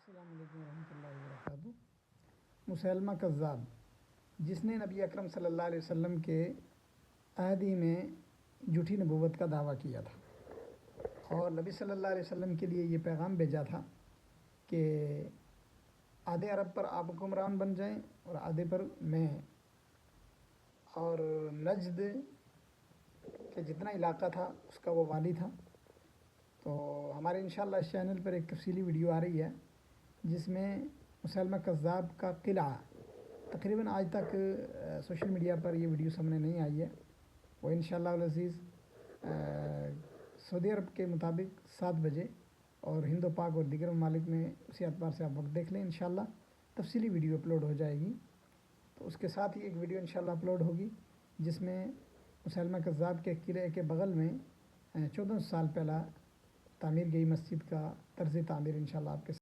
السلام علیکم ورحمۃ اللہ وبرکاتہ۔ مسیلمہ کذاب، جس نے نبی اکرم صلی اللہ علیہ وسلم کے عہدی میں جھوٹی نبوت کا دعویٰ کیا تھا اور نبی صلی اللہ علیہ وسلم کے لیے یہ پیغام بھیجا تھا کہ آدھے عرب پر آپ حکمران بن جائیں اور آدھے پر میں، اور نجد کے جتنا علاقہ تھا اس کا وہ والی تھا۔ تو ہمارے انشاءاللہ اس چینل پر ایک تفصیلی ویڈیو آ رہی ہے جس میں مسیلمہ کذاب کا قلعہ، تقریباً آج تک سوشل میڈیا پر یہ ویڈیو سامنے نہیں آئی ہے، وہ انشاءاللہ العزیز سعودی عرب کے مطابق 7 بجے اور ہند و پاک اور دیگر ممالک میں اسی اعتبار سے آپ وقت دیکھ لیں، انشاءاللہ تفصیلی ویڈیو اپلوڈ ہو جائے گی۔ تو اس کے ساتھ ہی ایک ویڈیو انشاءاللہ اپلوڈ ہوگی جس میں مسیلمہ کذاب کے قلعے کے بغل میں 14 سال پہلا تعمیر گئی مسجد کا طرز تعمیر انشاءاللہ آپ کے